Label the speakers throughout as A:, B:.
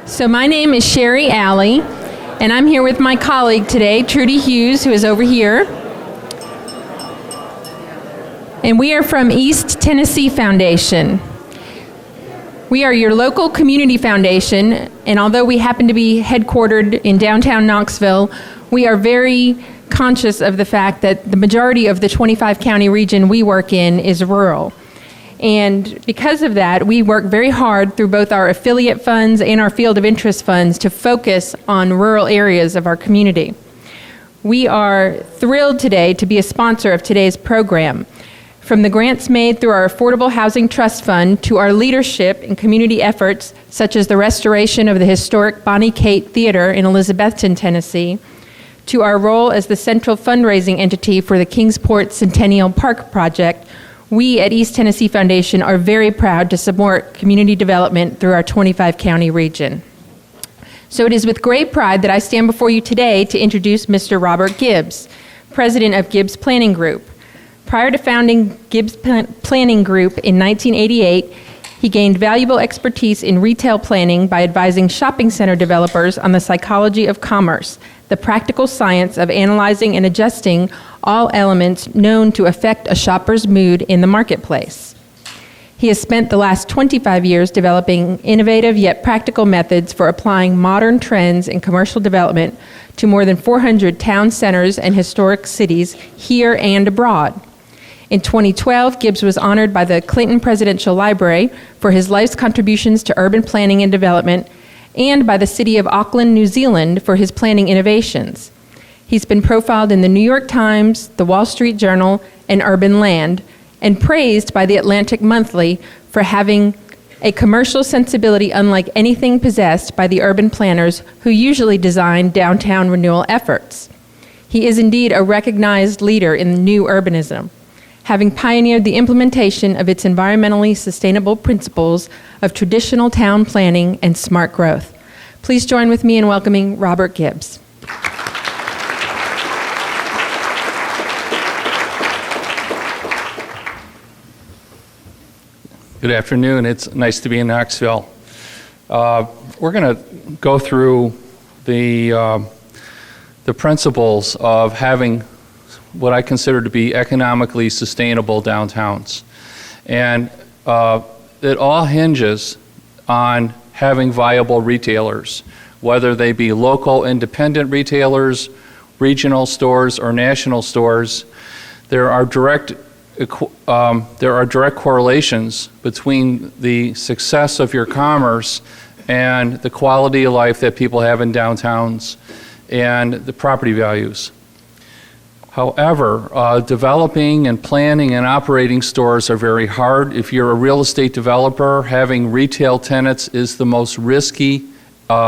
A: So my name is Sherry Alley, and I'm here with my colleague today, Trudy Hughes, who is over here. And we are from East Tennessee Foundation. We are your local community foundation, and although we happen to be headquartered in downtown Knoxville, we are very conscious of the fact that the majority of the 25-county region we work in is rural. And because of that, we work very hard through both our affiliate funds and our field of interest funds to focus on rural areas of our community. We are thrilled today to be a sponsor of today's program. From the grants made through our Affordable Housing Trust Fund to our leadership in community efforts such as the restoration of the historic Bonnie Kate Theater in Elizabethton, Tennessee, to our role as the central fundraising entity for the Kingsport Centennial Park project, we at East Tennessee Foundation are very proud to support community development through our 25-county region. So it is with great pride that I stand before you today to introduce Mr. Robert Gibbs, president of Gibbs Planning Group. Prior to founding Gibbs Planning Group in 1988, he gained valuable expertise in retail planning by advising shopping center developers on the psychology of commerce, the practical science of analyzing and adjusting all elements known to affect a shopper's mood in the marketplace. He has spent the last 25 years developing innovative yet practical methods for applying modern trends in commercial development to more than 400 town centers and historic cities here and abroad. In 2012, Gibbs was honored by the Clinton Presidential Library for his life's contributions to urban planning and development, and by the City of Auckland, New Zealand for his planning innovations. He's been profiled in the New York Times, the Wall Street Journal, and Urban Land, and praised by the Atlantic Monthly for having a commercial sensibility unlike anything possessed by the urban planners who usually design downtown renewal efforts. He is indeed a recognized leader in new urbanism, having pioneered the implementation of its environmentally sustainable principles of traditional town planning and smart growth. Please join with me in welcoming Robert Gibbs.
B: Good afternoon. It's nice to be in Knoxville. We're going to go through the principles of having what I consider to be economically sustainable downtowns. And it all hinges on having viable retailers, whether they be local independent retailers, regional stores, or national stores. There are direct correlations between the success of your commerce and the quality of life that people have in downtowns and the property values. However, developing and planning and operating stores are very hard. If you're a real estate developer, having retail tenants is the most risky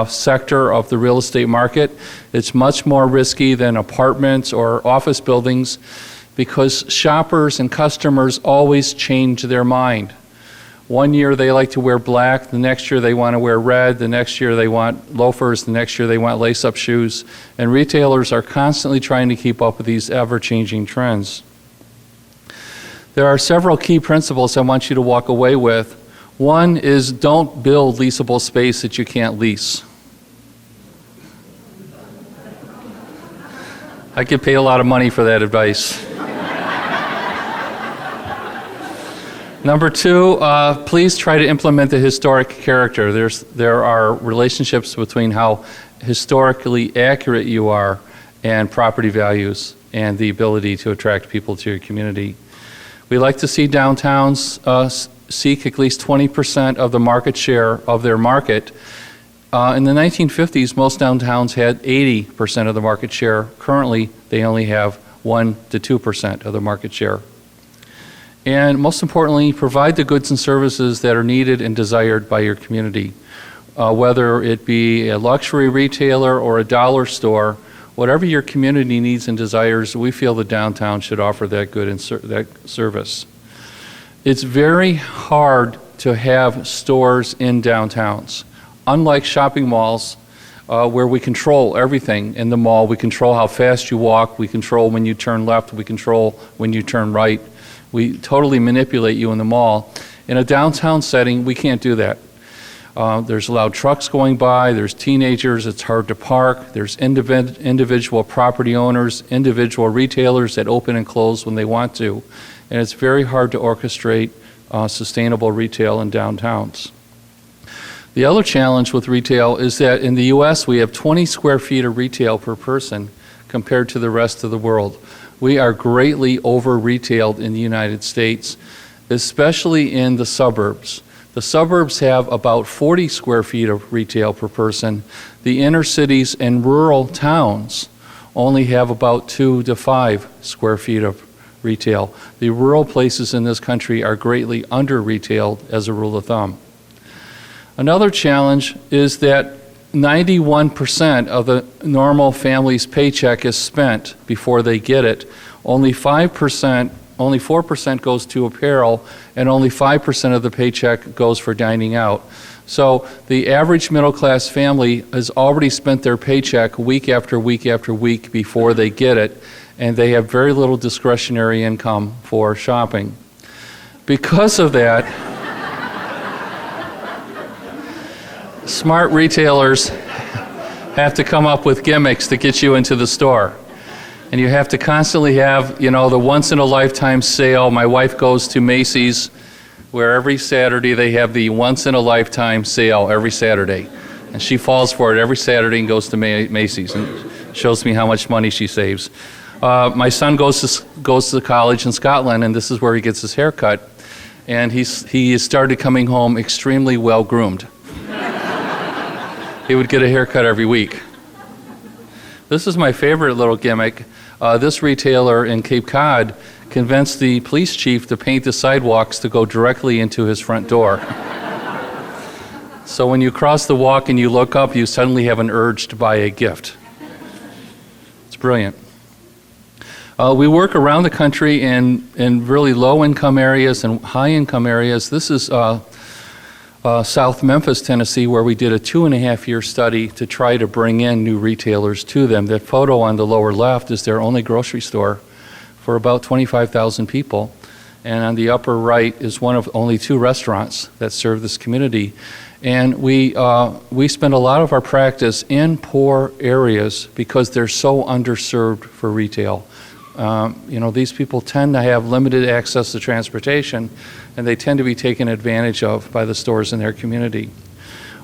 B: sector of the real estate market. It's much more risky than apartments or office buildings because shoppers and customers always change their mind. One year they like to wear black, the next year they want to wear red, the next year they want loafers, the next year they want lace-up shoes, and retailers are constantly trying to keep up with these ever-changing trends. There are several key principles I want you to walk away with. One is don't build leasable space that you can't lease. I get paid a lot of money for that advice. Number two, please try to implement the historic character. There are relationships between how historically accurate you are and property values and the ability to attract people to your community. We like to see downtowns seek at least 20% of the market share of their market. In the 1950s, most downtowns had 80% of the market share. Currently, they only have 1 to 2% of the market share. And most importantly, provide the goods and services that are needed and desired by your community. Whether it be a luxury retailer or a dollar store, whatever your community needs and desires, we feel the downtown should offer that good and that service. It's very hard to have stores in downtowns. Unlike shopping malls, where we control everything in the mall, we control how fast you walk, we control when you turn left, we control when you turn right. We totally manipulate you in the mall. In a downtown setting, we can't do that. There's loud trucks going by, there's teenagers, it's hard to park, there's individual property owners, individual retailers that open and close when they want to, and it's very hard to orchestrate sustainable retail in downtowns. The other challenge with retail is that in the U.S. we have 20 square feet of retail per person compared to the rest of the world. We are greatly over-retailed in the United States, especially in the suburbs. The suburbs have about 40 square feet of retail per person. The inner cities and rural towns only have about 2 to 5 square feet of retail. The rural places in this country are greatly under-retailed as a rule of thumb. Another challenge is that 91% of the normal family's paycheck is spent before they get it. Only 4% goes to apparel, and only 5% of the paycheck goes for dining out. So the average middle-class family has already spent their paycheck week after week after week before they get it, and they have very little discretionary income for shopping. Because of that, smart retailers have to come up with gimmicks to get you into the store. And you have to constantly have, the once-in-a-lifetime sale. My wife goes to Macy's, where every Saturday they have the once-in-a-lifetime sale every Saturday. And she falls for it every Saturday and goes to Macy's and shows me how much money she saves. My son goes to college in Scotland, and this is where he gets his hair cut. And he started coming home extremely well-groomed. He would get a haircut every week. This is my favorite little gimmick. This retailer in Cape Cod convinced the police chief to paint the sidewalks to go directly into his front door. So when you cross the walk and you look up, you suddenly have an urge to buy a gift. It's brilliant. We work around the country in really low-income areas and high-income areas. This is South Memphis, Tennessee, where we did a 2.5-year study to try to bring in new retailers to them. That photo on the lower left is their only grocery store for about 25,000 people. And on the upper right is one of only 2 restaurants that serve this community. And we spend a lot of our practice in poor areas because they're so underserved for retail. These people tend to have limited access to transportation, and they tend to be taken advantage of by the stores in their community.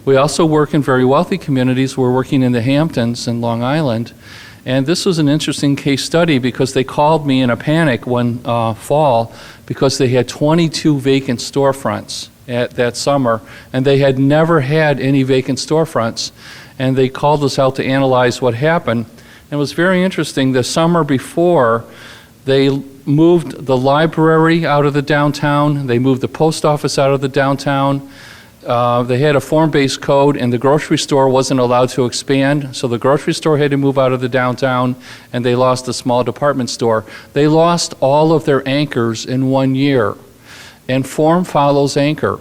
B: We also work in very wealthy communities. We're working in the Hamptons in Long Island, and this was an interesting case study because they called me in a panic one fall because they had 22 vacant storefronts that summer, and they had never had any vacant storefronts, and they called us out to analyze what happened. It was very interesting. The summer before, they moved the library out of the downtown. They moved the post office out of the downtown. They had a form-based code, and the grocery store wasn't allowed to expand, so the grocery store had to move out of the downtown, and they lost a small department store. They lost all of their anchors in 1 year, and form follows anchor.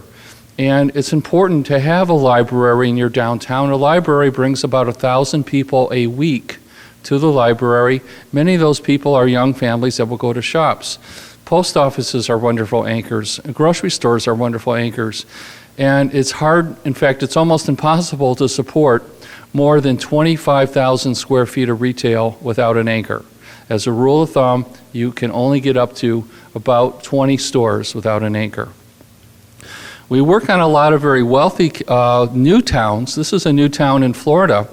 B: And it's important to have a library in your downtown. A library brings about 1,000 people a week to the library. Many of those people are young families that will go to shops. Post offices are wonderful anchors. Grocery stores are wonderful anchors. And it's hard, in fact, it's almost impossible to support more than 25,000 square feet of retail without an anchor. As a rule of thumb, you can only get up to about 20 stores without an anchor. We work on a lot of very wealthy new towns. This is a new town in Florida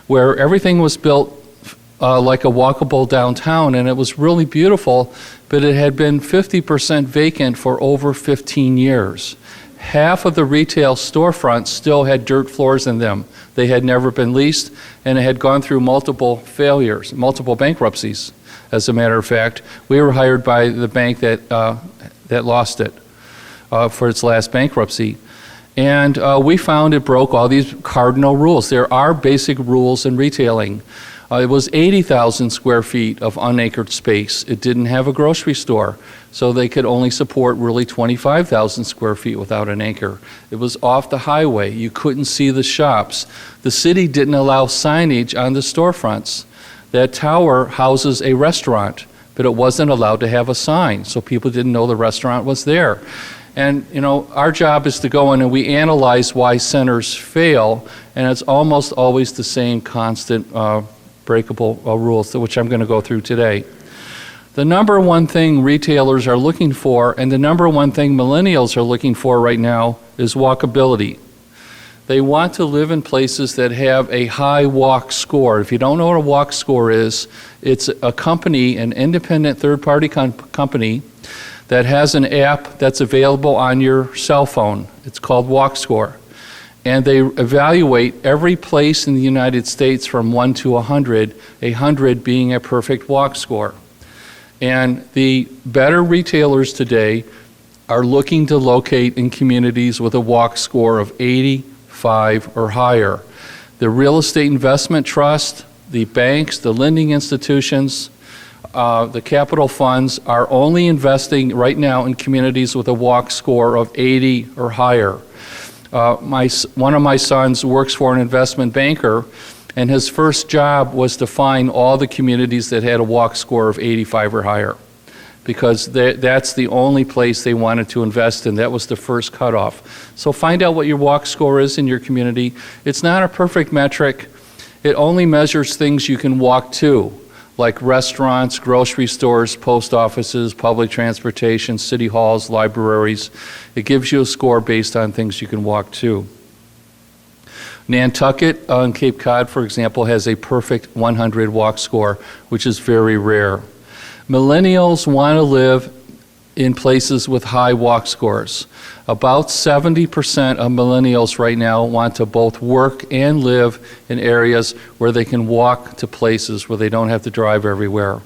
B: where everything was built like a walkable downtown, and it was really beautiful, but it had been 50% vacant for over 15 years. Half of the retail storefronts still had dirt floors in them. They had never been leased, and it had gone through multiple failures, multiple bankruptcies. As a matter of fact, we were hired by the bank that lost it for its last bankruptcy. And we found it broke all these cardinal rules. There are basic rules in retailing. It was 80,000 square feet of unanchored space. It didn't have a grocery store, so they could only support really 25,000 square feet without an anchor. It was off the highway. You couldn't see the shops. The city didn't allow signage on the storefronts. That tower houses a restaurant, but it wasn't allowed to have a sign, so people didn't know the restaurant was there. And, our job is to go in and we analyze why centers fail, and it's almost always the same constant breakable rules, which I'm going to go through today. The number one thing retailers are looking for, and the number one thing millennials are looking for right now, is walkability. They want to live in places that have a high walk score. If you don't know what a walk score is, it's a company, an independent third-party company, that has an app that's available on your cell phone. It's called Walk Score. And they evaluate every place in the United States from 1 to 100, 100 being a perfect walk score. And the better retailers today are looking to locate in communities with a walk score of 85 or higher. The real estate investment trust, the banks, the lending institutions, the capital funds are only investing right now in communities with a walk score of 80 or higher. One of my sons works for an investment banker, and his first job was to find all the communities that had a walk score of 85 or higher, because that's the only place they wanted to invest in. That was the first cutoff. So find out what your walk score is in your community. It's not a perfect metric. It only measures things you can walk to, like restaurants, grocery stores, post offices, public transportation, city halls, libraries. It gives you a score based on things you can walk to. Nantucket on Cape Cod, for example, has a perfect 100 walk score, which is very rare. Millennials want to live in places with high walk scores. About 70% of millennials right now want to both work and live in areas where they can walk to places where they don't have to drive everywhere.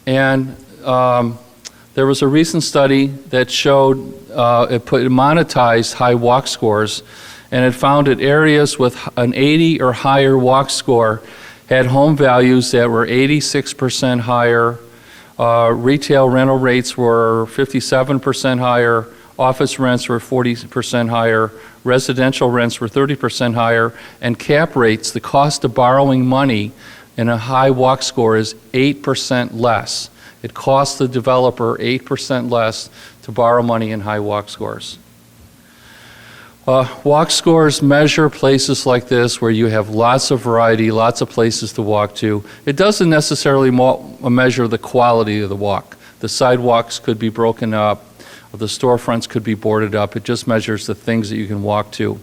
B: And there was a recent study that showed it monetized high walk scores, and it found that areas with an 80 or higher walk score had home values that were 86% higher. Retail rental rates were 57% higher, office rents were 40% higher, residential rents were 30% higher, and cap rates, the cost of borrowing money in a high walk score, is 8% less. It costs the developer 8% less to borrow money in high walk scores. Walk scores measure places like this where you have lots of variety, lots of places to walk to. It doesn't necessarily measure the quality of the walk. The sidewalks could be broken up, or the storefronts could be boarded up. It just measures the things that you can walk to.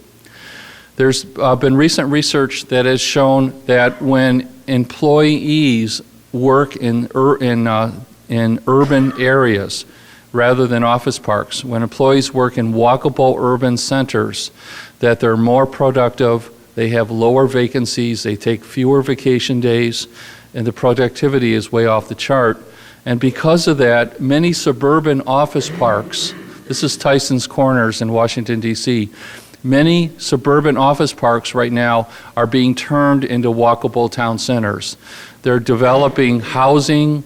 B: There's been recent research that has shown that when employees work in urban areas, rather than office parks, when employees work in walkable urban centers, that they're more productive, they have lower vacancies, they take fewer vacation days, and the productivity is way off the chart. And because of that, many suburban office parks, this is Tyson's Corners in Washington, D.C., many suburban office parks right now are being turned into walkable town centers. They're developing housing,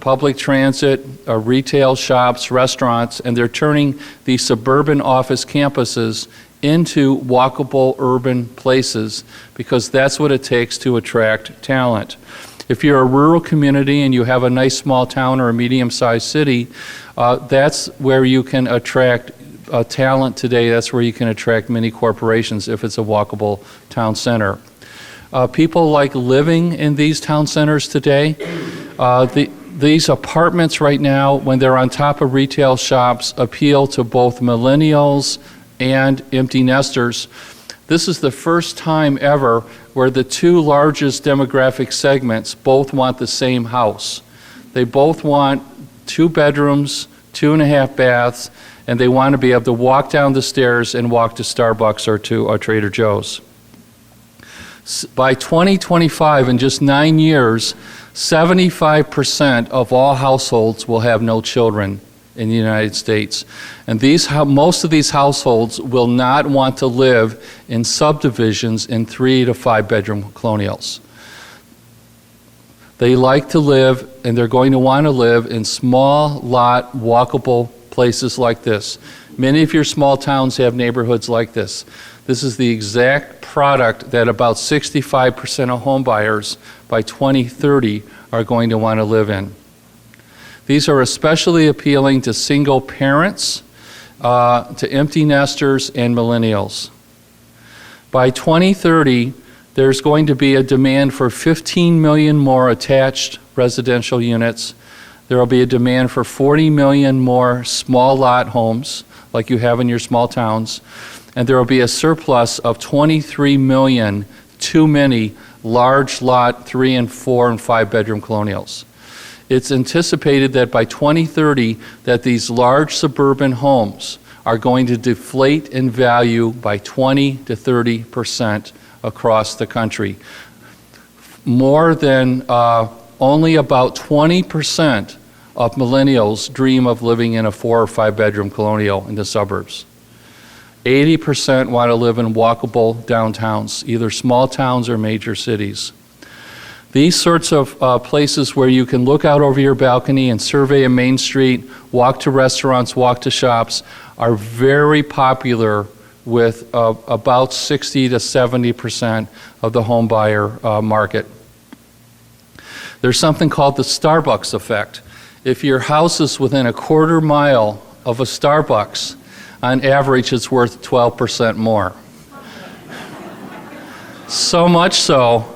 B: public transit, retail shops, restaurants, and they're turning these suburban office campuses into walkable urban places, because that's what it takes to attract talent. If you're a rural community and you have a nice small town or a medium-sized city, that's where you can attract talent today. That's where you can attract many corporations if it's a walkable town center. People like living in these town centers today. These apartments right now, when they're on top of retail shops, appeal to both millennials and empty nesters. This is the first time ever where the two largest demographic segments both want the same house. They both want 2 bedrooms, 2.5 baths, and they want to be able to walk down the stairs and walk to Starbucks or to Trader Joe's. By 2025, in just 9 years, 75% of all households will have no children in the United States. And most of these households will not want to live in subdivisions in 3 to 5 bedroom colonials. They like to live, and they're going to want to live in small lot, walkable places like this. Many of your small towns have neighborhoods like this. This is the exact product that about 65% of home buyers by 2030 are going to want to live in. These are especially appealing to single parents, to empty nesters and millennials. By 2030, there's going to be a demand for 15 million more attached residential units. There will be a demand for 40 million more small lot homes, like you have in your small towns. And there will be a surplus of 23 million too many large lot 3 and 4 and 5 bedroom colonials. It's anticipated that by 2030 that these large suburban homes are going to deflate in value by 20 to 30% across the country. More than only about 20% of millennials dream of living in a 4 or 5 bedroom colonial in the suburbs. 80% want to live in walkable downtowns, either small towns or major cities. These sorts of places where you can look out over your balcony and survey a main street, walk to restaurants, walk to shops, are very popular with about 60 to 70% of the home buyer market. There's something called the Starbucks effect. If your house is within a quarter mile of a Starbucks, on average it's worth 12% more. So much so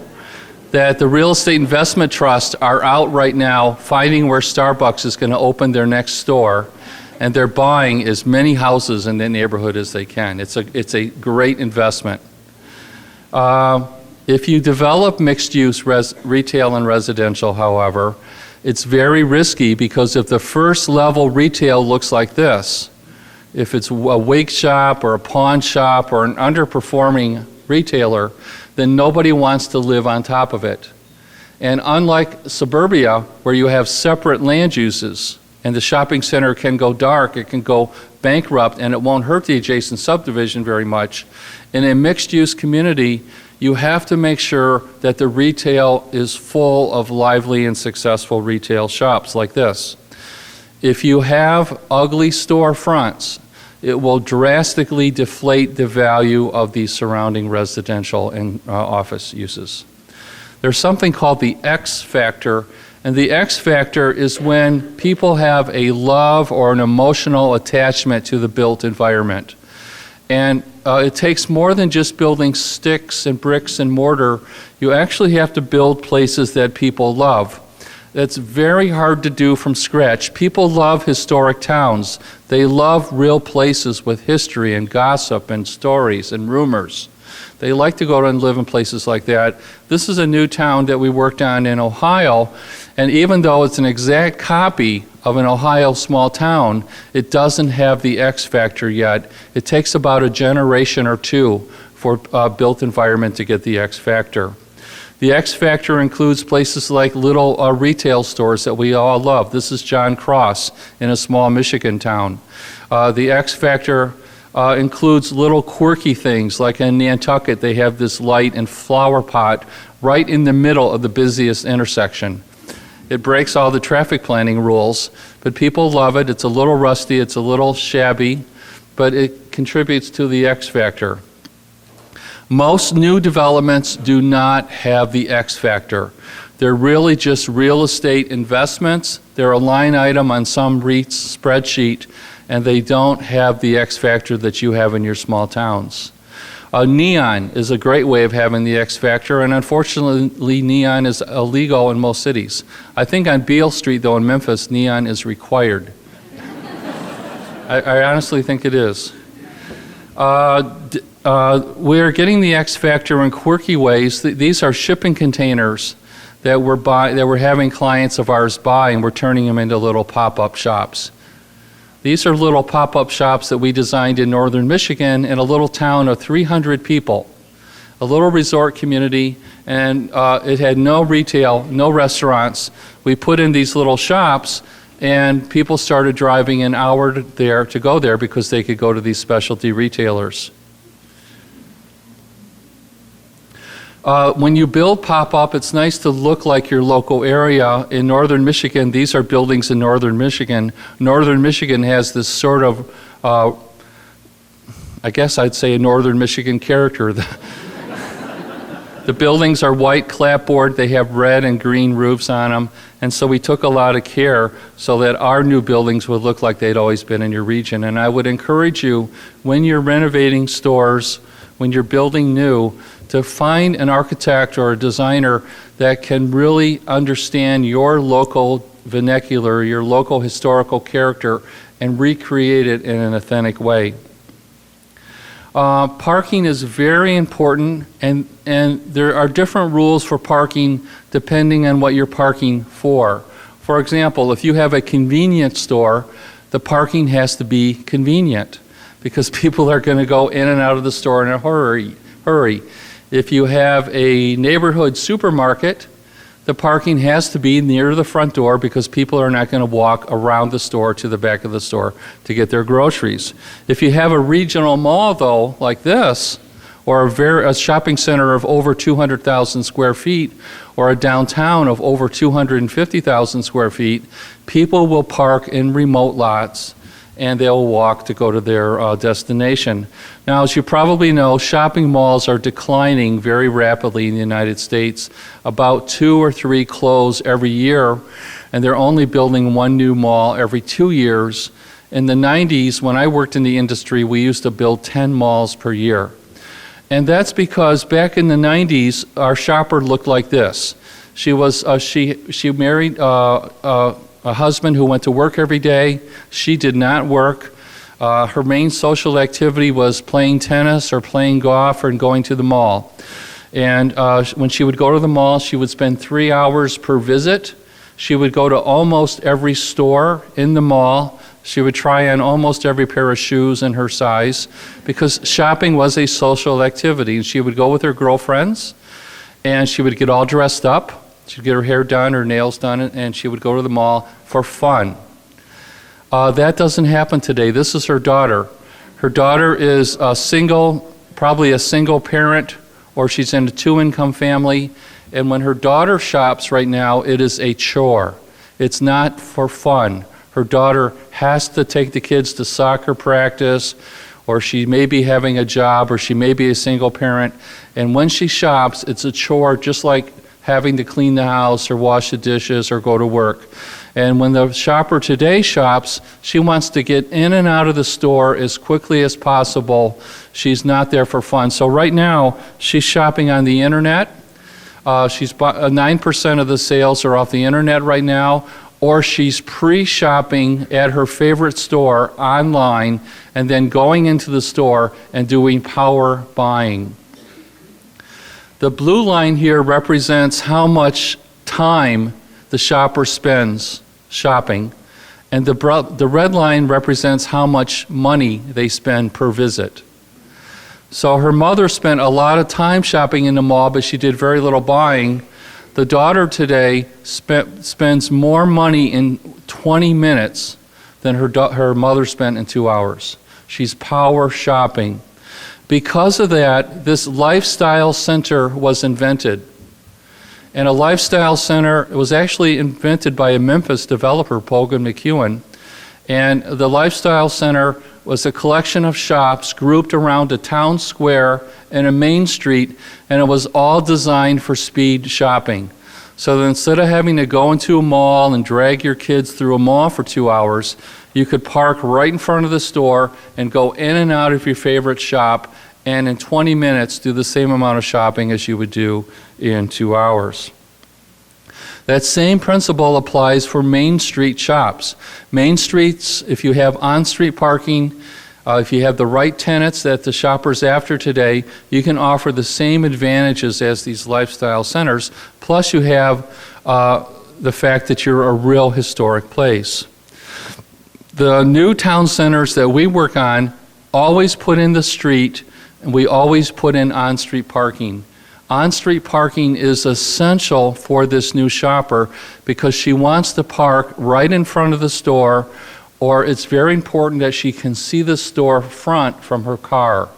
B: that the real estate investment trusts are out right now finding where Starbucks is going to open their next store, and they're buying as many houses in the neighborhood as they can. It's a great investment. If you develop mixed-use retail and residential, however, it's very risky because if the first level retail looks like this, if it's a wig shop or a pawn shop or an underperforming retailer, then nobody wants to live on top of it. And unlike suburbia, where you have separate land uses, and the shopping center can go dark, it can go bankrupt, and it won't hurt the adjacent subdivision very much, in a mixed-use community, you have to make sure that the retail is full of lively and successful retail shops like this. If you have ugly storefronts, it will drastically deflate the value of the surrounding residential and office uses. There's something called the X factor, and the X factor is when people have a love or an emotional attachment to the built environment. And it takes more than just building sticks and bricks and mortar. You actually have to build places that people love. That's very hard to do from scratch. People love historic towns. They love real places with history and gossip and stories and rumors. They like to go and live in places like that. This is a new town that we worked on in Ohio, and even though it's an exact copy of an Ohio small town, it doesn't have the X factor yet. It takes about a generation or two for a built environment to get the X factor. The X factor includes places like little retail stores that we all love. This is John Cross in a small Michigan town. The X factor includes little quirky things, like in Nantucket they have this light and flower pot right in the middle of the busiest intersection. It breaks all the traffic planning rules, but people love it. It's a little rusty, it's a little shabby, but it contributes to the X factor. Most new developments do not have the X factor. They're really just real estate investments. They're a line item on some REIT's spreadsheet, and they don't have the X factor that you have in your small towns. Neon is a great way of having the X factor, and unfortunately neon is illegal in most cities. I think on Beale Street, though, in Memphis, neon is required. I honestly think it is. We're getting the X factor in quirky ways. These are shipping containers that we're having clients of ours buy, and we're turning them into little pop-up shops. These are little pop-up shops that we designed in northern Michigan in a little town of 300 people, a little resort community, and it had no retail, no restaurants. We put in these little shops, and people started driving an hour there to go there because they could go to these specialty retailers. When you build pop-up, it's nice to look like your local area. In northern Michigan, these are buildings in northern Michigan. Northern Michigan has this sort of, I guess I'd say a northern Michigan character. The buildings are white clapboard. They have red and green roofs on them. And so we took a lot of care so that our new buildings would look like they'd always been in your region. And I would encourage you, when you're renovating stores, when you're building new, to find an architect or a designer that can really understand your local vernacular, your local historical character, and recreate it in an authentic way. Parking is very important, and there are different rules for parking depending on what you're parking for. For example, if you have a convenience store, the parking has to be convenient because people are going to go in and out of the store in a hurry. If you have a neighborhood supermarket, the parking has to be near the front door because people are not going to walk around the store to the back of the store to get their groceries. If you have a regional mall, though, like this, or a shopping center of over 200,000 square feet, or a downtown of over 250,000 square feet, people will park in remote lots and they'll walk to go to their destination. Now, as you probably know, shopping malls are declining very rapidly in the United States. About 2 or 3 close every year, and they're only building one new mall every 2 years. In the 90s, when I worked in the industry, we used to build 10 malls per year. And that's because back in the 90s, our shopper looked like this. She married a husband who went to work every day. She did not work. Her main social activity was playing tennis or playing golf or going to the mall. And when she would go to the mall, she would spend 3 hours per visit. She would go to almost every store in the mall. She would try on almost every pair of shoes in her size because shopping was a social activity. And she would go with her girlfriends and she would get all dressed up. She'd get her hair done, her nails done, and she would go to the mall for fun. That doesn't happen today. This is her daughter. Her daughter is probably a single parent, or she's in a 2-income family. And when her daughter shops right now, it is a chore. It's not for fun. Her daughter has to take the kids to soccer practice, or she may be having a job, or she may be a single parent. And when she shops, it's a chore just like having to clean the house or wash the dishes or go to work. And when the shopper today shops, she wants to get in and out of the store as quickly as possible. She's not there for fun. So right now, she's shopping on the internet. 9% of the sales are off the internet right now, or she's pre-shopping at her favorite store online and then going into the store and doing power buying. The blue line here represents how much time the shopper spends shopping, and the red line represents how much money they spend per visit. So her mother spent a lot of time shopping in the mall, but she did very little buying. The daughter today spends more money in 20 minutes than her mother spent in 2 hours. She's power shopping. Because of that, this lifestyle center was invented. And a lifestyle center was actually invented by a Memphis developer, Pogan McEwen. And the lifestyle center was a collection of shops grouped around a town square and a main street, and it was all designed for speed shopping. So that instead of having to go into a mall and drag your kids through a mall for 2 hours, you could park right in front of the store and go in and out of your favorite shop, and in 20 minutes do the same amount of shopping as you would do in 2 hours. That same principle applies for Main Street shops. Main Streets, if you have on-street parking, if you have the right tenants that the shopper's after today, you can offer the same advantages as these lifestyle centers, plus you have the fact that you're a real historic place. The new town centers that we work on always put in the street, and we always put in on-street parking. On-street parking is essential for this new shopper because she wants to park right in front of the store, or it's very important that she can see the store front from her car.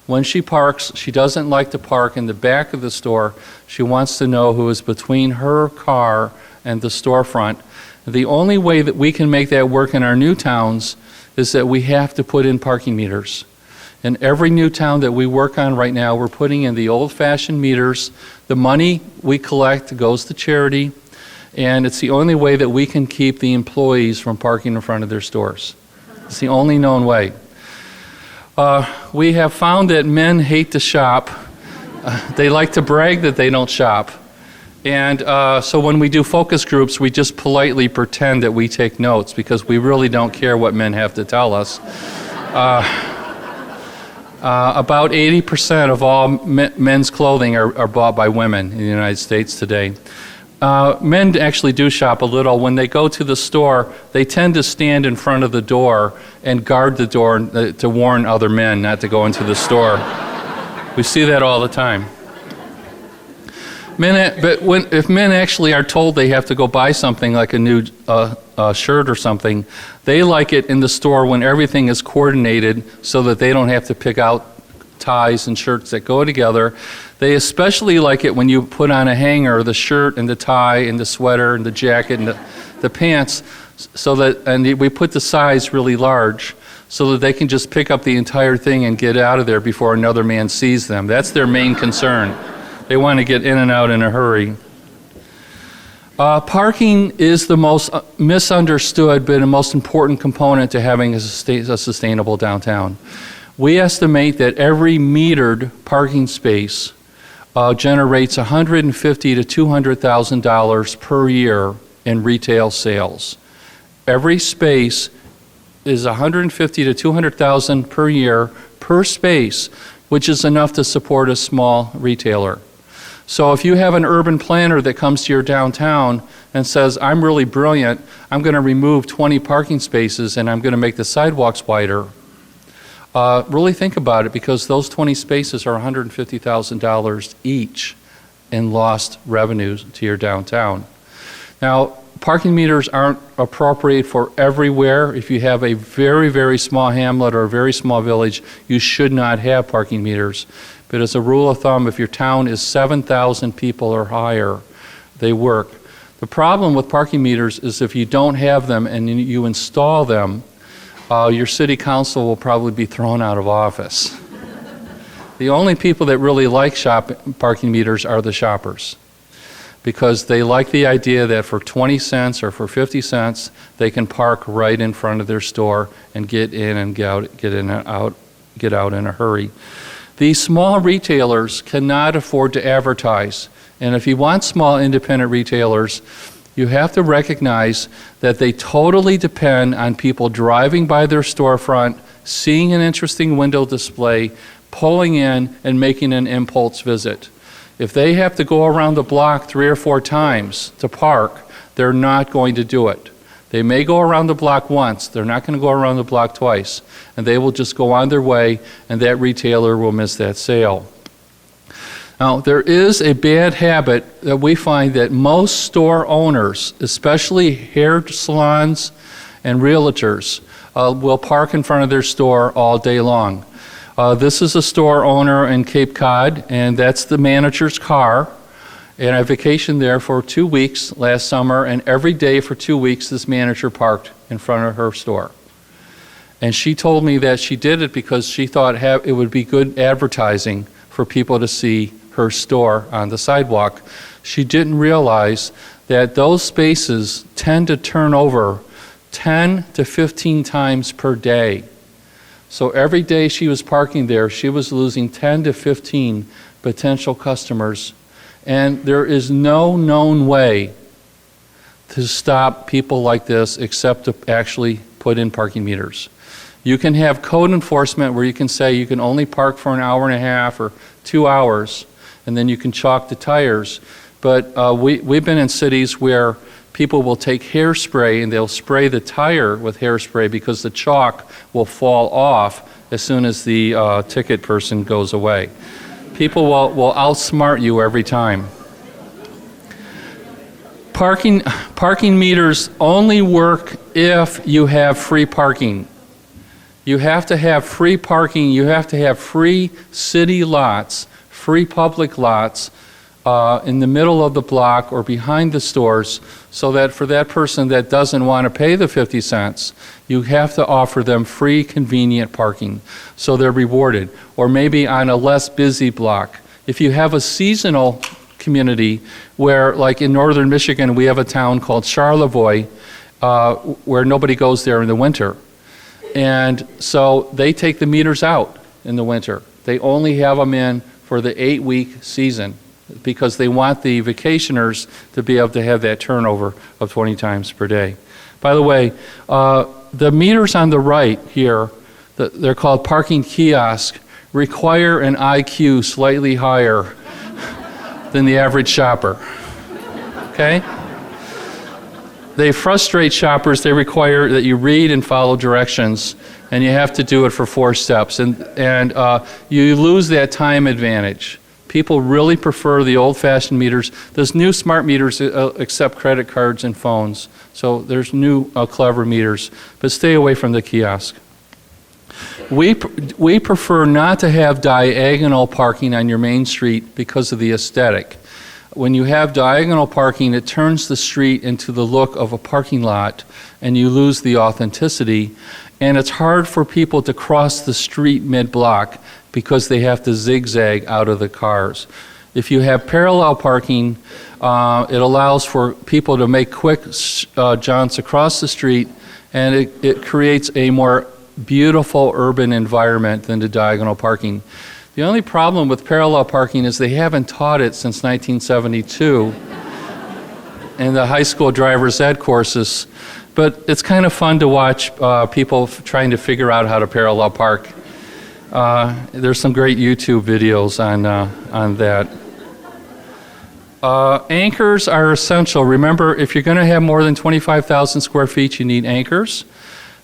B: When she parks, she doesn't like to park in the back of the store. She wants to know who is between her car and the storefront. The only way that we can make that work in our new towns is that we have to put in parking meters. In every new town that we work on right now, we're putting in the old-fashioned meters. The money we collect goes to charity, and it's the only way that we can keep the employees from parking in front of their stores. It's the only known way. We have found that men hate to shop. They like to brag that they don't shop. And so when we do focus groups, we just politely pretend that we take notes because we really don't care what men have to tell us. About 80% of all men's clothing are bought by women in the United States today. Men actually do shop a little. When they go to the store, they tend to stand in front of the door and guard the door to warn other men not to go into the store. We see that all the time. If men actually are told they have to go buy something like a new shirt or something, they like it in the store when everything is coordinated so that they don't have to pick out ties and shirts that go together. They especially like it when you put on a hanger the shirt and the tie and the sweater and the jacket and the pants, and we put the size really large so that they can just pick up the entire thing and get out of there before another man sees them. That's their main concern. They want to get in and out in a hurry. Parking is the most misunderstood but the most important component to having a sustainable downtown. We estimate that every metered parking space generates $150,000 to $200,000 per year in retail sales. Every space is $150,000 to $200,000 per year per space, which is enough to support a small retailer. So if you have an urban planner that comes to your downtown and says, I'm really brilliant, I'm going to remove 20 parking spaces and I'm going to make the sidewalks wider, really think about it, because those 20 spaces are $150,000 each in lost revenues to your downtown. Now, parking meters aren't appropriate for everywhere. If you have a very, very small hamlet or a very small village, you should not have parking meters. But as a rule of thumb, if your town is 7,000 people or higher, they work. The problem with parking meters is if you don't have them and you install them, your city council will probably be thrown out of office. The only people that really like parking meters are the shoppers, because they like the idea that for 20 cents or for 50 cents, they can park right in front of their store and get in and get out in a hurry. These small retailers cannot afford to advertise, and if you want small independent retailers, you have to recognize that they totally depend on people driving by their storefront, seeing an interesting window display, pulling in, and making an impulse visit. If they have to go around the block 3 or 4 times to park, they're not going to do it. They may go around the block once, they're not going to go around the block twice, and they will just go on their way, and that retailer will miss that sale. Now, there is a bad habit that we find that most store owners, especially hair salons and realtors, will park in front of their store all day long. This is a store owner in Cape Cod, and that's the manager's car. And I vacationed there for 2 weeks last summer, and every day for 2 weeks this manager parked in front of her store. And she told me that she did it because she thought it would be good advertising for people to see her store on the sidewalk. She didn't realize that those spaces tend to turn over 10 to 15 times per day. So every day she was parking there, she was losing 10 to 15 potential customers. And there is no known way to stop people like this except to actually put in parking meters. You can have code enforcement where you can say you can only park for an hour and a half or 2 hours, and then you can chalk the tires. But we've been in cities where people will take hairspray and they'll spray the tire with hairspray because the chalk will fall off as soon as the ticket person goes away. People will outsmart you every time. Parking meters only work if you have free parking. You have to have free parking. You have to have free city lots, free public lots in the middle of the block or behind the stores, so that for that person that doesn't want to pay the 50 cents, you have to offer them free, convenient parking, so they're rewarded. Or maybe on a less busy block. If you have a seasonal community where, like in northern Michigan, we have a town called Charlevoix, where nobody goes there in the winter. And so they take the meters out in the winter. They only have them in for the 8-week season, because they want the vacationers to be able to have that turnover of 20 times per day. By the way, the meters on the right here, they're called parking kiosks, require an IQ slightly higher than the average shopper. Okay? They frustrate shoppers. They require that you read and follow directions, and you have to do it for 4 steps. And you lose that time advantage. People really prefer the old-fashioned meters. Those new smart meters accept credit cards and phones. So there's new clever meters, but stay away from the kiosk. We prefer not to have diagonal parking on your main street because of the aesthetic. When you have diagonal parking, it turns the street into the look of a parking lot, and you lose the authenticity. And it's hard for people to cross the street mid-block because they have to zigzag out of the cars. If you have parallel parking, it allows for people to make quick jaunts across the street, and it creates a more beautiful urban environment than the diagonal parking. The only problem with parallel parking is they haven't taught it since 1972 in the high school driver's ed courses, but it's kind of fun to watch people trying to figure out how to parallel park. There's some great YouTube videos on that. Anchors are essential. Remember, if you're going to have more than 25,000 square feet, you need anchors.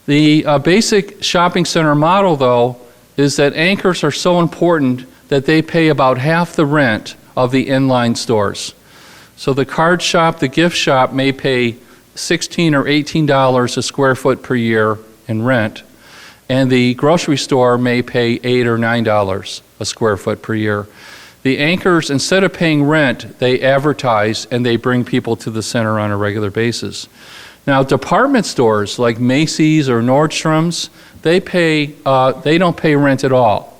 B: The basic shopping center model, though, is that anchors are so important that they pay about half the rent of the inline stores. So the card shop, the gift shop may pay $16 or $18 a square foot per year in rent, and the grocery store may pay $8 or $9 a square foot per year. The anchors, instead of paying rent, they advertise and they bring people to the center on a regular basis. Now, department stores like Macy's or Nordstrom's, they don't pay rent at all.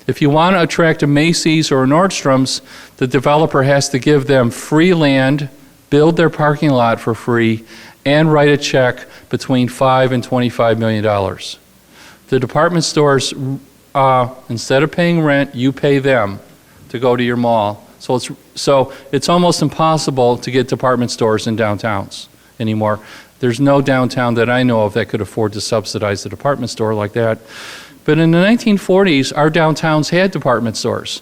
B: If you want to attract a Macy's or a Nordstrom's, the developer has to give them free land, build their parking lot for free, and write a check between $5 and $25 million. The department stores, instead of paying rent, you pay them to go to your mall. So it's almost impossible to get department stores in downtowns anymore. There's no downtown that I know of that could afford to subsidize the department store like that. But in the 1940s, our downtowns had department stores.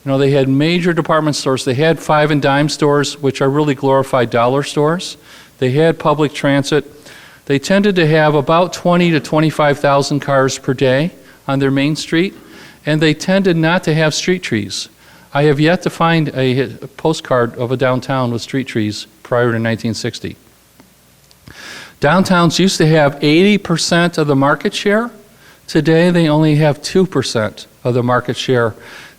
B: You know, they had major department stores. They had 5 and dime stores, which are really glorified dollar stores. They had public transit. They tended to have about 20 to 25,000 cars per day on their main street, and they tended not to have street trees. I have yet to find a postcard of a downtown with street trees prior to 1960. Downtowns used to have 80% of the market share. Today, they only have 2% of the market share.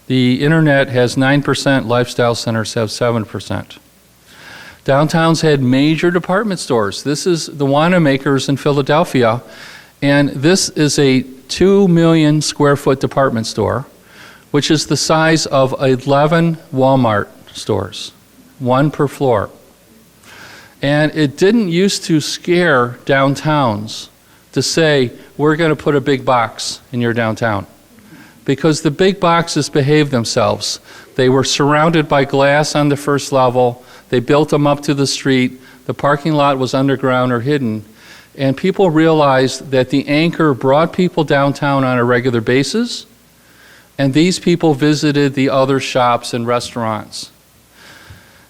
B: The internet has 9%, lifestyle centers have 7%. Downtowns had major department stores. This is the Wanamaker's in Philadelphia, and this is a 2 million square foot department store, which is the size of 11 Walmart stores, 1 per floor. And it didn't used to scare downtowns to say, we're going to put a big box in your downtown. Because the big boxes behaved themselves. They were surrounded by glass on the first level. They built them up to the street. The parking lot was underground or hidden. And people realized that the anchor brought people downtown on a regular basis, and these people visited the other shops and restaurants.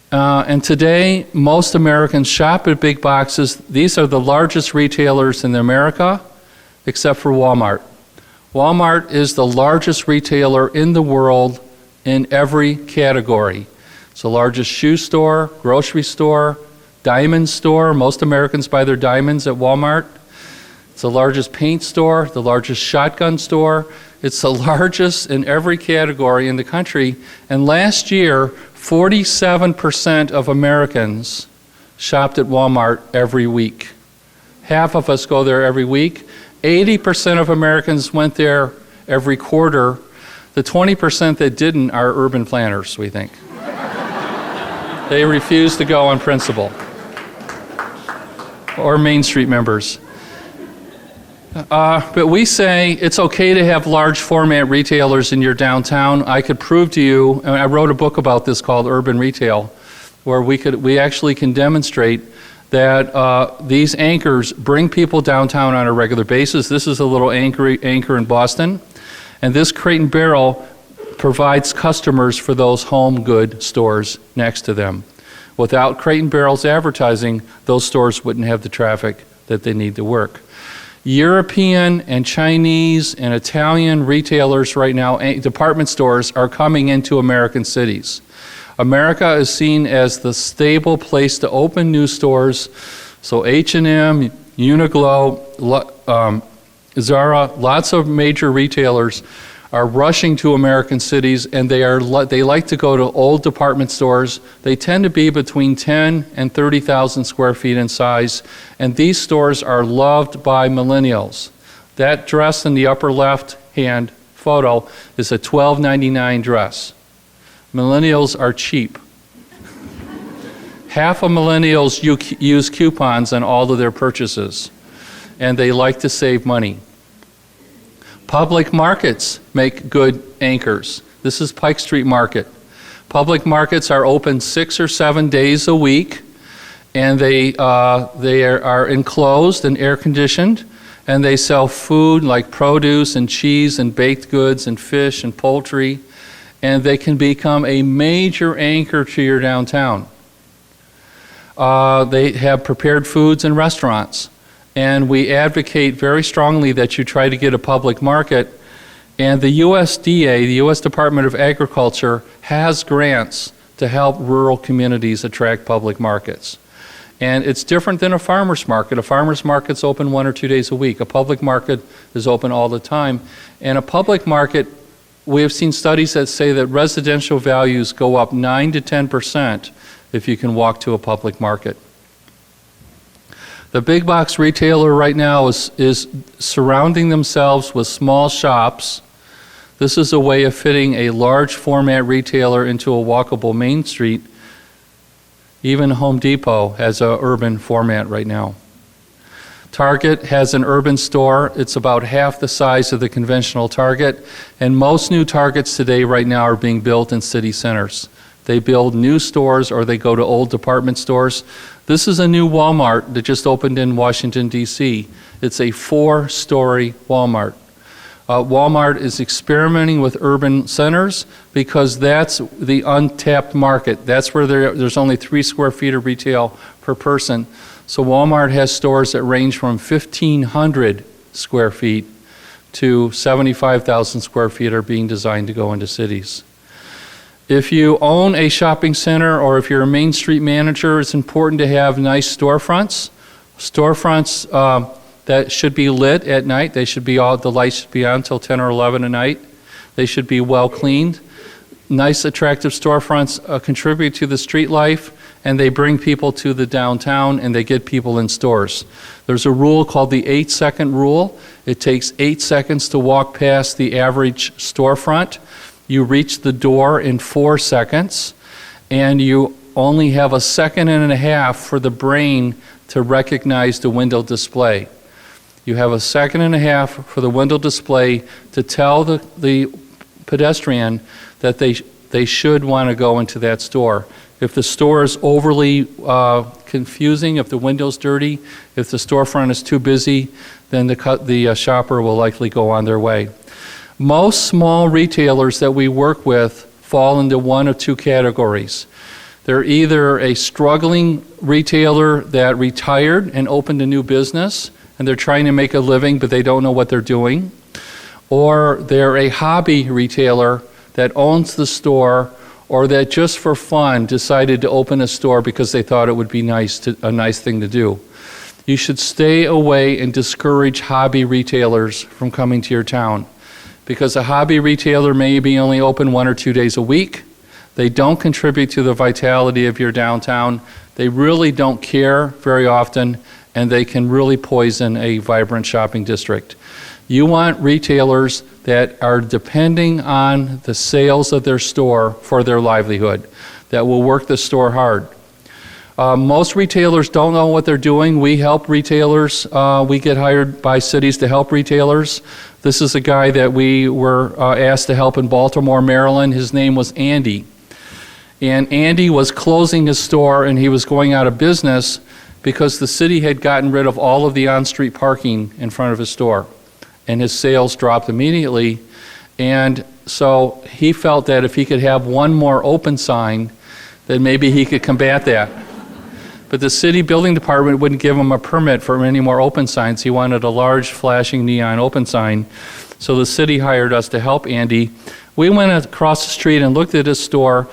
B: And today, most Americans shop at big boxes. These are the largest retailers in America, except for Walmart. Walmart is the largest retailer in the world in every category. It's the largest shoe store, grocery store, diamond store. Most Americans buy their diamonds at Walmart. It's the largest paint store, the largest shotgun store. It's the largest in every category in the country. And last year, 47% of Americans shopped at Walmart every week. Half of us go there every week. 80% of Americans went there every quarter. The 20% that didn't are urban planners, we think. They refuse to go on principle. Or Main Street members. But we say it's okay to have large format retailers in your downtown. I could prove to you, and I wrote a book about this called Urban Retail, where we actually can demonstrate that these anchors bring people downtown on a regular basis. This is a little anchor in Boston, and this Crate and Barrel provides customers for those home good stores next to them. Without Crate and Barrel's advertising, those stores wouldn't have the traffic that they need to work. European and Chinese and Italian retailers right now, department stores, are coming into American cities. America is seen as the stable place to open new stores. So H&M, Uniqlo, Zara, lots of major retailers are rushing to American cities, and they like to go to old department stores. They tend to be between 10 and 30,000 square feet in size, and these stores are loved by millennials. That dress in the upper left-hand photo is a $12.99 dress. Millennials are cheap. Half of millennials use coupons on all of their purchases, and they like to save money. Public markets make good anchors. This is Pike Street Market. Public markets are open 6 or 7 days a week, and they are enclosed and air conditioned, and they sell food like produce and cheese and baked goods and fish and poultry, and they can become a major anchor to your downtown. They have prepared foods and restaurants. And we advocate very strongly that you try to get a public market. And the USDA, the U.S. Department of Agriculture, has grants to help rural communities attract public markets. And it's different than a farmer's market. A farmer's market's open 1 or 2 days a week. A public market is open all the time. And a public market, we have seen studies that say that residential values go up 9 to 10% if you can walk to a public market. The big box retailer right now is surrounding themselves with small shops. This is a way of fitting a large format retailer into a walkable main street. Even Home Depot has an urban format right now. Target has an urban store. It's about half the size of the conventional Target, and most new Targets today right now are being built in city centers. They build new stores or they go to old department stores. This is a new Walmart that just opened in Washington, D.C. It's a 4-story Walmart. Walmart is experimenting with urban centers because that's the untapped market. That's where there's only 3 square feet of retail per person. So Walmart has stores that range from 1,500 square feet to 75,000 square feet are being designed to go into cities. If you own a shopping center or if you're a Main Street manager, it's important to have nice storefronts. Storefronts that should be lit at night. They should be the lights should be on until 10 or 11 at night. They should be well cleaned. Nice, attractive storefronts contribute to the street life, and they bring people to the downtown, and they get people in stores. There's a rule called the 8-second rule. It takes 8 seconds to walk past the average storefront. You reach the door in 4 seconds, and you only have a second and a half for the brain to recognize the window display. You have a second and a half for the window display to tell the pedestrian that they should want to go into that store. If the store is overly confusing, if the window's dirty, if the storefront is too busy, then the shopper will likely go on their way. Most small retailers that we work with fall into one of 2 categories. They're either a struggling retailer that retired and opened a new business, and they're trying to make a living, but they don't know what they're doing. Or they're a hobby retailer that owns the store, or that just for fun decided to open a store because they thought it would be a nice thing to do. You should stay away and discourage hobby retailers from coming to your town, because a hobby retailer may be only open 1 or 2 days a week. They don't contribute to the vitality of your downtown. They really don't care very often, and they can really poison a vibrant shopping district. You want retailers that are depending on the sales of their store for their livelihood, that will work the store hard. Most retailers don't know what they're doing. We help retailers. We get hired by cities to help retailers. This is a guy that we were asked to help in Baltimore, Maryland. His name was Andy. And Andy was closing his store, and he was going out of business because the city had gotten rid of all of the on-street parking in front of his store. And his sales dropped immediately. And so he felt that if he could have one more open sign, then maybe he could combat that. But the city building department wouldn't give him a permit for any more open signs. He wanted a large flashing neon open sign. So the city hired us to help Andy. We went across the street and looked at his store,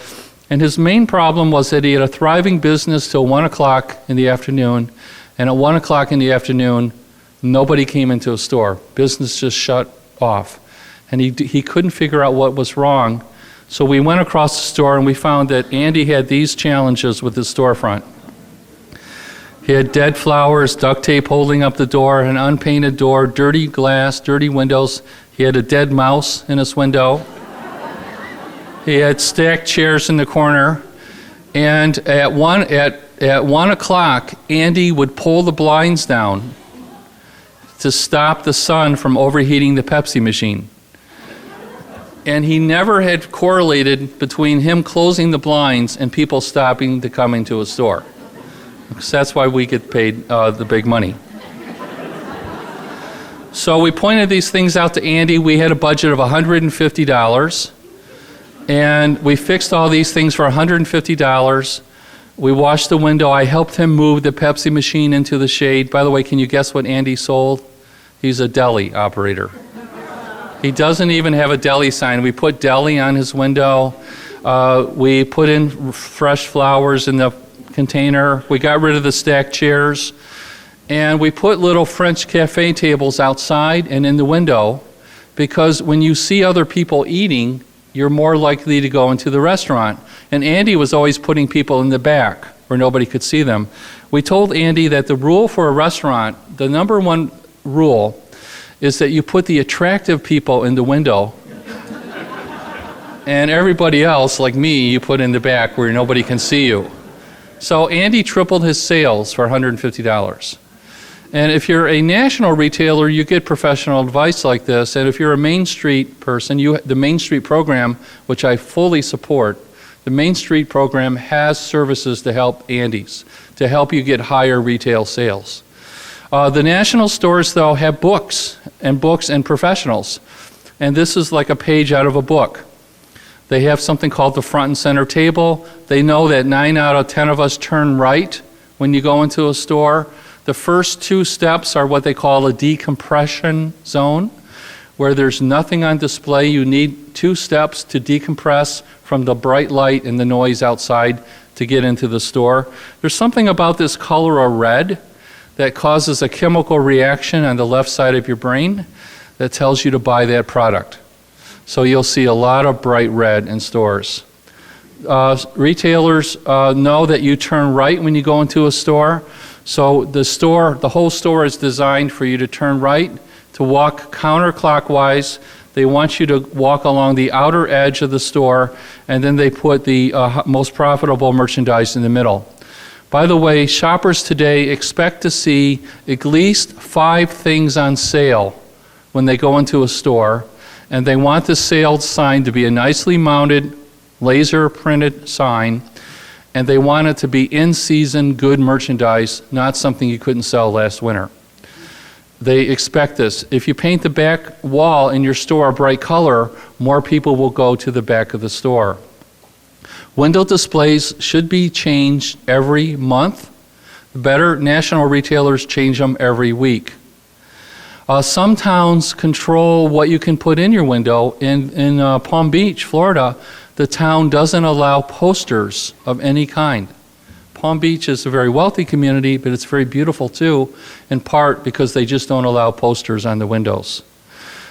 B: and his main problem was that he had a thriving business till 1 o'clock in the afternoon, and at 1 o'clock in the afternoon, nobody came into his store. Business just shut off. And he couldn't figure out what was wrong. So we went across the store and we found that Andy had these challenges with his storefront. He had dead flowers, duct tape holding up the door, an unpainted door, dirty glass, dirty windows. He had a dead mouse in his window. He had stacked chairs in the corner. And at 1 o'clock, Andy would pull the blinds down to stop the sun from overheating the Pepsi machine. And he never had correlated between him closing the blinds and people stopping to come into his store. Because that's why we get paid the big money. So we pointed these things out to Andy. We had a budget of $150. And we fixed all these things for $150. We washed the window. I helped him move the Pepsi machine into the shade. By the way, can you guess what Andy sold? He's a deli operator. He doesn't even have a deli sign. We put deli on his window. We put in fresh flowers in the container. We got rid of the stacked chairs. And we put little French cafe tables outside and in the window, because when you see other people eating, you're more likely to go into the restaurant. And Andy was always putting people in the back where nobody could see them. We told Andy that the rule for a restaurant, the number one rule, is that you put the attractive people in the window and everybody else, like me, you put in the back where nobody can see you. So Andy tripled his sales for $150. And if you're a national retailer, you get professional advice like this. And if you're a Main Street person, the Main Street program, which I fully support, the Main Street program has services to help Andy's, to help you get higher retail sales. The national stores, though, have books and professionals. And this is like a page out of a book. They have something called the front and center table. They know that 9 out of 10 of us turn right when you go into a store. The first 2 steps are what they call a decompression zone, where there's nothing on display. You need 2 steps to decompress from the bright light and the noise outside to get into the store. There's something about this color of red that causes a chemical reaction on the left side of your brain that tells you to buy that product. So you'll see a lot of bright red in stores. Retailers know that you turn right when you go into a store. So the whole store is designed for you to turn right, to walk counterclockwise. They want you to walk along the outer edge of the store, and then they put the most profitable merchandise in the middle. By the way, shoppers today expect to see at least 5 things on sale when they go into a store, and they want the sales sign to be a nicely mounted, laser printed sign, and they want it to be in-season good merchandise, not something you couldn't sell last winter. They expect this. If you paint the back wall in your store a bright color, more people will go to the back of the store. Window displays should be changed every month. Better national retailers change them every week. Some towns control what you can put in your window. In Palm Beach, Florida, the town doesn't allow posters of any kind. Palm Beach is a very wealthy community, but it's very beautiful too, in part because they just don't allow posters on the windows.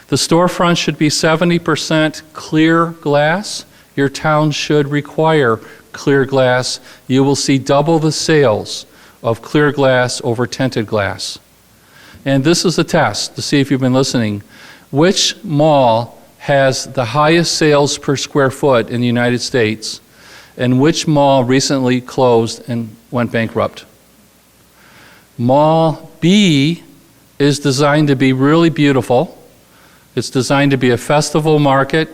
B: The storefront should be 70% clear glass Your town should require clear glass. You will see double the sales of clear glass over tinted glass. And this is a test to see if you've been listening. Which mall has the highest sales per square foot in the United States, and which mall recently closed and went bankrupt? Mall B is designed to be really beautiful. It's designed to be a festival market.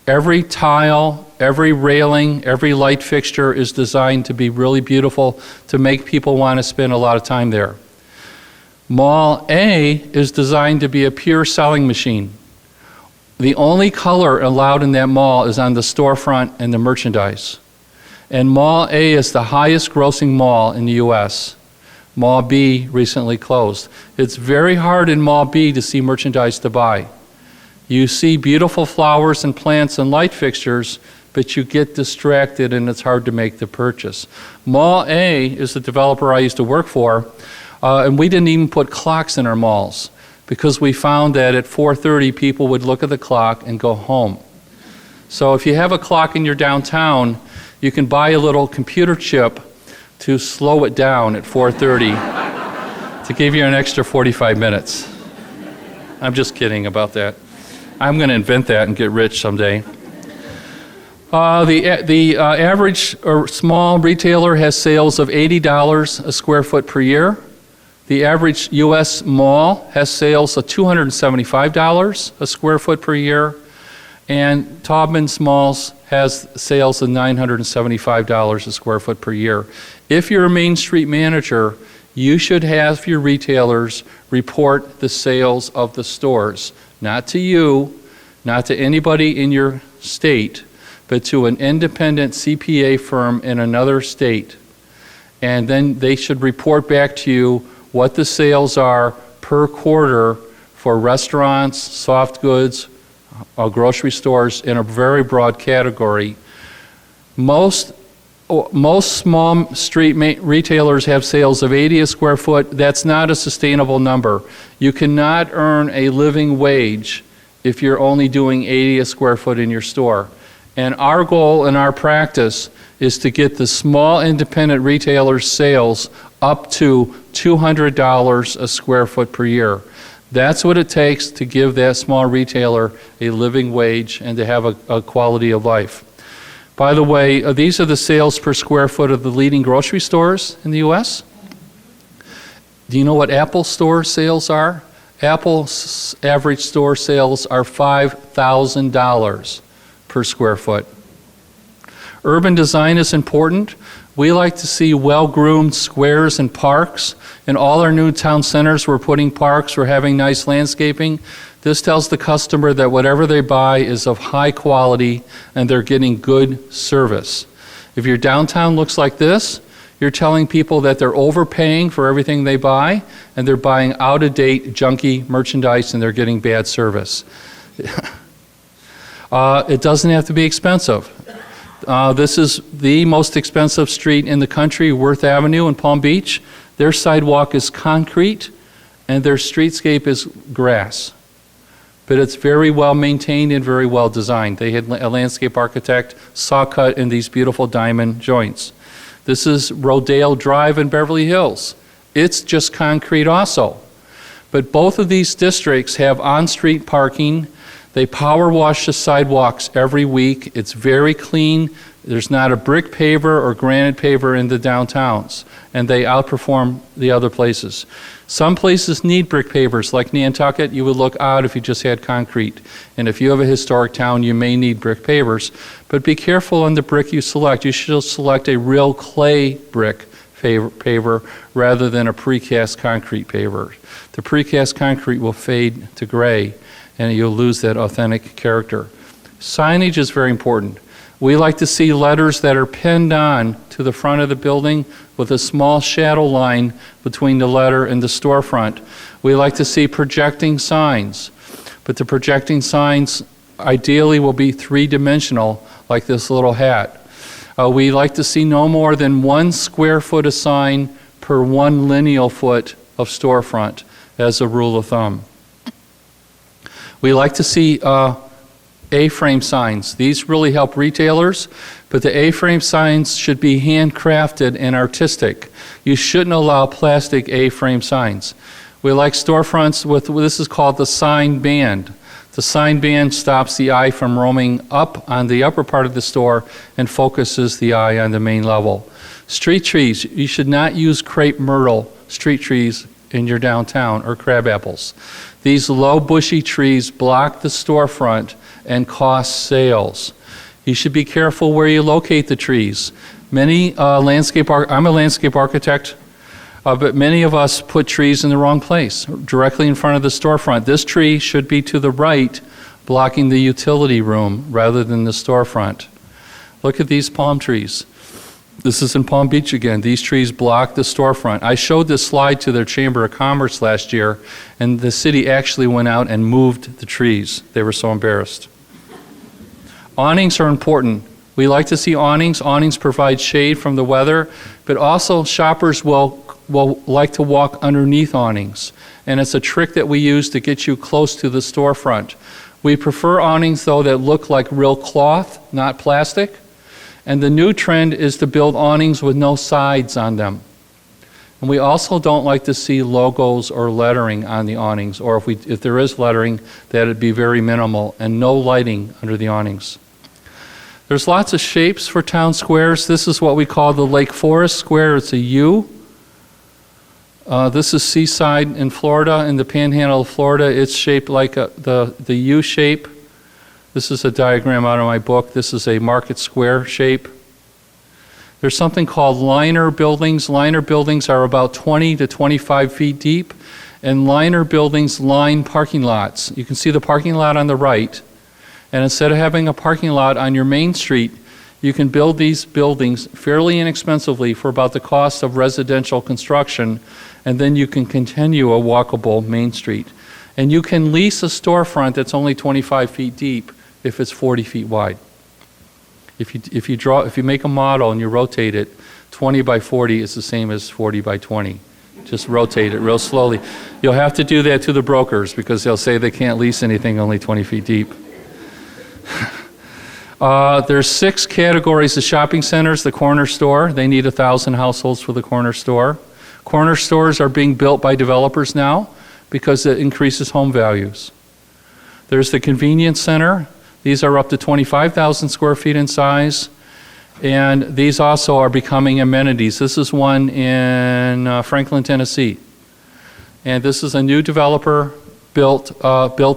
B: Every tile, every railing, every light fixture is designed to be really beautiful to make people want to spend a lot of time there. Mall A is designed to be a pure selling machine. The only color allowed in that mall is on the storefront and the merchandise. And Mall A is the highest grossing mall in the U.S. Mall B recently closed. It's very hard in Mall B to see merchandise to buy. You see beautiful flowers and plants and light fixtures, but you get distracted and it's hard to make the purchase. Mall A is the developer I used to work for, and we didn't even put clocks in our malls, because we found that at 4:30 people would look at the clock and go home. So if you have a clock in your downtown, you can buy a little computer chip to slow it down at 4:30 to give you an extra 45 minutes. I'm just kidding about that. I'm going to invent that and get rich someday. The average or small retailer has sales of $80 a square foot per year. The average U.S. mall has sales of $275 a square foot per year, and Taubman's Malls has sales of $975 a square foot per year. If you're a Main Street manager, you should have your retailers report the sales of the stores, not to you, not to anybody in your state, but to an independent CPA firm in another state. And then they should report back to you what the sales are per quarter for restaurants, soft goods, grocery stores in a very broad category. Most small street retailers have sales of 80 a square foot. That's not a sustainable number. You cannot earn a living wage if you're only doing 80 a square foot in your store. And our goal in our practice is to get the small independent retailers' sales up to $200 a square foot per year. That's what it takes to give that small retailer a living wage and to have a quality of life. By the way, these are the sales per square foot of the leading grocery stores in the U.S. Do you know what Apple store sales are? Apple's average store sales are $5,000 per square foot. Urban design is important. We like to see well-groomed squares and parks. In all our new town centers, we're putting parks, we're having nice landscaping. This tells the customer that whatever they buy is of high quality and they're getting good service. If your downtown looks like this, you're telling people that they're overpaying for everything they buy and they're buying out-of-date, junky merchandise and they're getting bad service. It doesn't have to be expensive. This is the most expensive street in the country, Worth Avenue in Palm Beach. Their sidewalk is concrete and their streetscape is grass. But it's very well maintained and very well designed. They had a landscape architect saw cut in these beautiful diamond joints. This is Rodale Drive in Beverly Hills. It's just concrete also. But both of these districts have on-street parking. They power wash the sidewalks every week. It's very clean. There's not a brick paver or granite paver in the downtowns, and they outperform the other places. Some places need brick pavers, like Nantucket. You would look odd if you just had concrete. And if you have a historic town, you may need brick pavers. But be careful on the brick you select. You should select a real clay brick paver rather than a precast concrete paver. The precast concrete will fade to gray, and you'll lose that authentic character. Signage is very important. We like to see letters that are pinned on to the front of the building with a small shadow line between the letter and the storefront. We like to see projecting signs, but the projecting signs ideally will be three-dimensional, like this little hat. We like to see no more than 1 square foot of sign per 1 lineal foot of storefront as a rule of thumb. We like to see A-frame signs. These really help retailers, but the A-frame signs should be handcrafted and artistic. You shouldn't allow plastic A-frame signs. We like storefronts with, this is called the sign band. The sign band stops the eye from roaming up on the upper part of the store and focuses the eye on the main level. Street trees, you should not use crepe myrtle street trees in your downtown or crab apples. These low bushy trees block the storefront and cost sales. You should be careful where you locate the trees. Many I'm a landscape architect, but many of us put trees in the wrong place, directly in front of the storefront. This tree should be to the right, blocking the utility room rather than the storefront. Look at these palm trees. This is in Palm Beach again. These trees block the storefront. I showed this slide to their Chamber of Commerce last year, and the city actually went out and moved the trees. They were so embarrassed. Awnings are important. We like to see awnings. Awnings provide shade from the weather, but also shoppers will like to walk underneath awnings. And it's a trick that we use to get you close to the storefront. We prefer awnings, though, that look like real cloth, not plastic. And the new trend is to build awnings with no sides on them. And we also don't like to see logos or lettering on the awnings, or if there is lettering, that it'd be very minimal, and no lighting under the awnings. There's lots of shapes for town squares. This is what we call the Lake Forest Square. It's a U. This is Seaside in Florida, in the Panhandle of Florida. It's shaped like the U shape. This is a diagram out of my book. This is a market square shape. There's something called liner buildings. Liner buildings are about 20 to 25 feet deep, and liner buildings line parking lots. You can see the parking lot on the right, and instead of having a parking lot on your main street, you can build these buildings fairly inexpensively for about the cost of residential construction, and then you can continue a walkable main street. And you can lease a storefront that's only 25 feet deep if it's 40 feet wide. If you make a model and you rotate it, 20 by 40 is the same as 40 by 20. Just rotate it real slowly. You'll have to do that to the brokers because they'll say they can't lease anything only 20 feet deep. There's 6 categories of shopping centers. The corner store, they need 1,000 households for the corner store. Corner stores are being built by developers now because it increases home values. There's the convenience center. These are up to 25,000 square feet in size, and these also are becoming amenities. This is one in Franklin, Tennessee, and this is a new developer built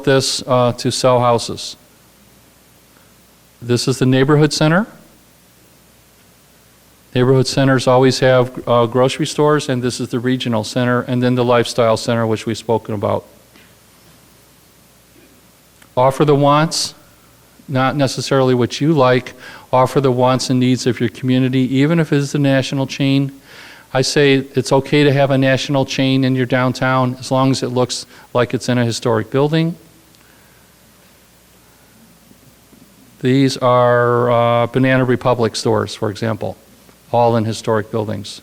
B: this to sell houses. This is the neighborhood center. Neighborhood centers always have grocery stores, and this is the regional center, and then the lifestyle center, which we've spoken about. Offer the wants. Not necessarily what you like, offer the wants and needs of your community, even if it is a national chain. I say it's okay to have a national chain in your downtown as long as it looks like it's in a historic building. These are Banana Republic stores, for example, all in historic buildings.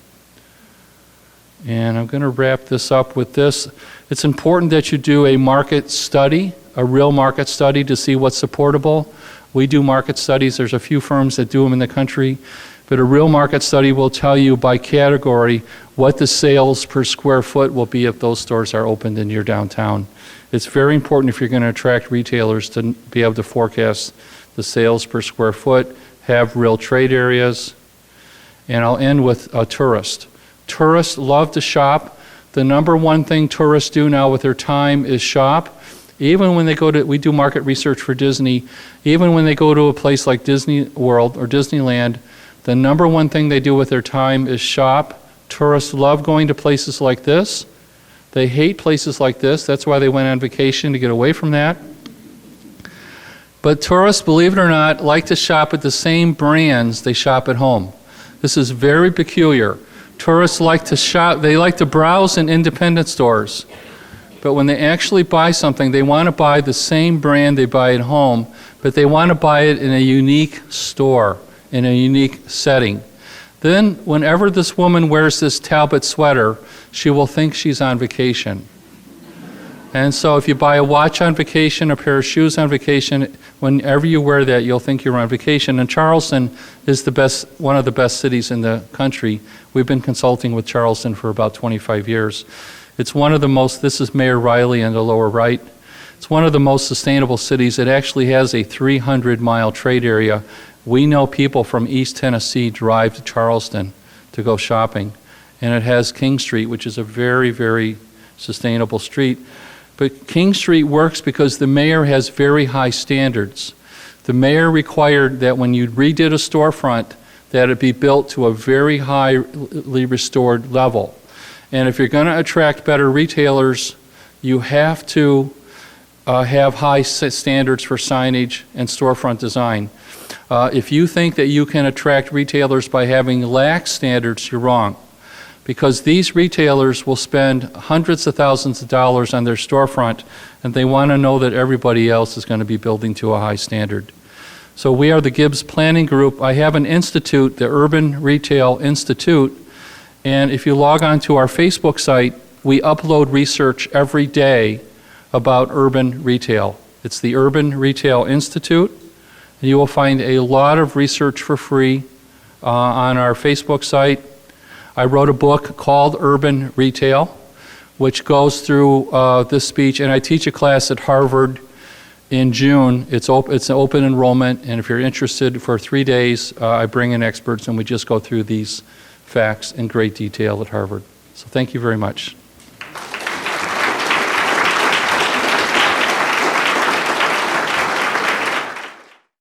B: And I'm going to wrap this up with this. It's important that you do a market study, a real market study to see what's supportable. We do market studies. There's a few firms that do them in the country. But a real market study will tell you by category what the sales per square foot will be if those stores are opened in your downtown. It's very important if you're going to attract retailers to be able to forecast the sales per square foot, have real trade areas. And I'll end with a tourist. Tourists love to shop. The number one thing tourists do now with their time is shop. Even when they we do market research for Disney, even when they go to a place like Disney World or Disneyland, the number one thing they do with their time is shop. Tourists love going to places like this. They hate places like this. That's why they went on vacation, to get away from that. But tourists, believe it or not, like to shop at the same brands they shop at home. This is very peculiar. Tourists like to shop, they like to browse in independent stores. But when they actually buy something, they want to buy the same brand they buy at home, but they want to buy it in a unique store, in a unique setting. Then, whenever this woman wears this Talbot sweater, she will think she's on vacation. And so if you buy a watch on vacation, a pair of shoes on vacation, whenever you wear that, you'll think you're on vacation. And Charleston is one of the best cities in the country. We've been consulting with Charleston for about 25 years. It's one of the most, this is Mayor Riley in the lower right. It's one of the most sustainable cities. It actually has a 300-mile trade area. We know people from East Tennessee drive to Charleston to go shopping. And it has King Street, which is a very, very sustainable street. But King Street works because the mayor has very high standards. The mayor required that when you redid a storefront, that it be built to a very highly restored level. And if you're going to attract better retailers, you have to have high standards for signage and storefront design. If you think that you can attract retailers by having lax standards, you're wrong. Because these retailers will spend hundreds of thousands of dollars on their storefront, and they want to know that everybody else is going to be building to a high standard. So we are the Gibbs Planning Group. I have an institute, the Urban Retail Institute, and if you log on to our Facebook site, we upload research every day about urban retail. It's the Urban Retail Institute, and you will find a lot of research for free on our Facebook site. I wrote a book called Urban Retail, which goes through this speech, and I teach a class at Harvard in June. It's an open enrollment, and if you're interested, for 3 days, I bring in experts, and we just go through these facts in great detail at Harvard. So thank you very much.